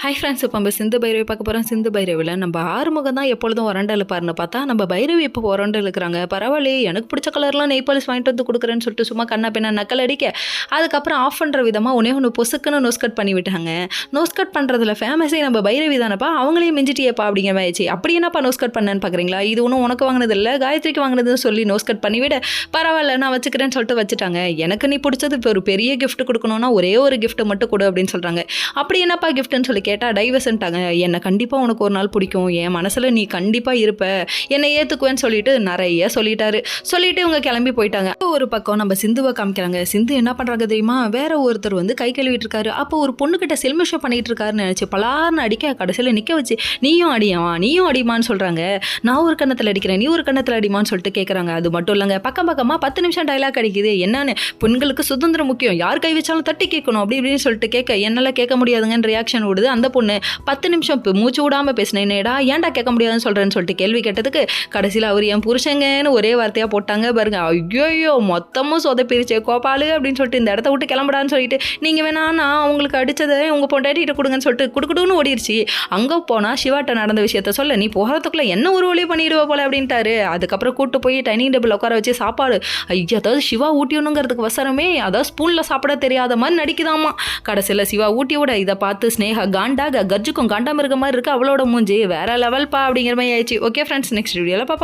Hi friends, இப்போ நம்ம சிந்து பைரவி பார்க்க போகிறோம். சிந்து பைரவியில் நம்ம ஆறுமுகம் தான் எப்பொழுதும் உரண்டை இழுப்பாருன்னு பார்த்தா நம்ம பைரவி இப்போ உரண்டை இழுக்கிறாங்க. பரவாயில்லையே, எனக்கு பிடிச்ச கலர்லாம் நெய் பாலிஷ் வாங்கிட்டு வந்து கொடுக்குறேன்னு சொல்லிட்டு சும்மா கண்ணா பின்னா நக்கல் அடிக்க, அதுக்கப்புறம் ஆஃப் பண்ணுற விதமாக ஒன்று பொசுக்குன்னு நோஸ் கட் பண்ணி விட்டாங்க. நோஸ் கட் பண்ணுறதுல ஃபேமஸே நம்ம பைரவி தானப்பா, அவங்களையும் மிஞ்சிட்டியப்பா அப்படிங்கிற மாதிரி. அப்படி என்னப்பா நோஸ் கட் பண்ணேன்னு பார்க்குறீங்களா? இது ஒன்றும் உனக்கு வாங்கினது இல்லை, காயத்ரிக்கு வாங்கினதுன்னு சொல்லி நோஸ் கட் பண்ணி விட, பரவாயில்ல நான் வச்சுக்கிறேன்னு சொல்லிட்டு வச்சுட்டாங்க. எனக்கு நீ பிடிச்சது இப்போ ஒரு பெரிய கிஃப்ட் கொடுக்கணும்னா ஒரே ஒரு கிஃப்ட் மட்டும் கொடு அப்படின்னு சொல்கிறாங்க. அப்படி என்னப்பா கிஃப்ட்னு சொல்லி கேட்டால் டைவர்ஸ்ன்ட்டாங்க. என்னை கண்டிப்பாக உனக்கு ஒரு நாள் பிடிக்கும், என் மனசில் நீ கண்டிப்பாக இருப்ப, என்னை ஏற்றுக்குவேன்னு சொல்லிட்டு நிறைய சொல்லிட்டாரு. சொல்லிட்டு இவங்க கிளம்பி போயிட்டாங்க. ஒரு பக்கம் நம்ம சிந்துவை காமிக்கிறாங்க. சிந்து என்ன பண்ணுறாங்க தெரியுமா? வேற ஒருத்தர் வந்து கை கழுவிட்டு இருக்காரு. அப்போ ஒரு பொண்ணுக்கிட்ட செல்மிஷம் பண்ணிட்டு இருக்காருன்னு நினச்சி பலார்னு அடிக்க, கடைசியில் நிற்க வச்சு நீயும் அடிமான்னு சொல்கிறாங்க. நான் ஒரு கண்ணத்தில் அடிக்கிறேன், நீ ஒரு கண்ணத்தில் அடிமான்னு சொல்லிட்டு கேட்குறாங்க. அது மட்டும் இல்லைங்க, பக்கமாக 10 நிமிஷம் டைலாக் அடிக்குது. என்னன்னு, பெண்களுக்கு சுதந்திரம் முக்கியம், யார் கை வச்சாலும் தட்டி கேட்கணும் அப்படி இப்படின்னு சொல்லிட்டு கேட்க, என்னால் கேட்க முடியாதுங்கன்னு ரியாக்ஷன் விடுது. அந்த பொண்ணு 10 நிமிஷம் மூச்சு விடாமல் பேசினேடா, ஏன்டா கேட்க முடியாதுன்னு சொல்கிறேன்னு சொல்லிட்டு கேள்வி கேட்டதுக்கு கடைசியில் அவர் என் புருஷங்கன்னு ஒரே வார்த்தையாக போட்டாங்க பாருங்க. ஐயோ மொத்தமும் சொதப்பிரிச்சே கோபாலு அப்படின்னு சொல்லிட்டு இந்த இடத்த விட்டு கிளம்புடான்னு சொல்லிட்டு, நீங்கள் வேணா நான் அவங்களுக்கு அடித்ததை உங்கள் பொண்டாட்டிகிட்ட கொடுங்கன்னு சொல்லிட்டு குடுக்குடுன்னு ஓடிடுச்சு. அங்கே போனால் சிவாட்ட நடந்த விஷயத்த சொல்ல, நீ போகிறதுக்குள்ளே என்ன ஒரு வழி பண்ணிடுவா போல அப்படின்ட்டாரு. அதுக்கப்புறம் கூட்டு போய் டைனிங் டேபிள் உட்கார வச்சு சாப்பாடு, ஐயா அதாவது சிவா ஊட்டியணுங்கிறதுக்கு வசரமே அதாவது ஸ்பூனில் சாப்பிட தெரியாத மாதிரி நடிக்குதாமா. கடைசியில் சிவா ஊட்டி விட இதை பார்த்து ஸ்னேகா காண்டாக கர்ஜுக்கும் காண்டாம இருக்க மாதிரி இருக்கு அவளோட மூஞ்சி. வேற லெவல்ப்பா அப்படிங்கிற மாதிரி ஆயிடுச்சு. ஓகே ஃப்ரெண்ட்ஸ், நெக்ஸ்ட் வீடியோவில் பார்ப்போம்.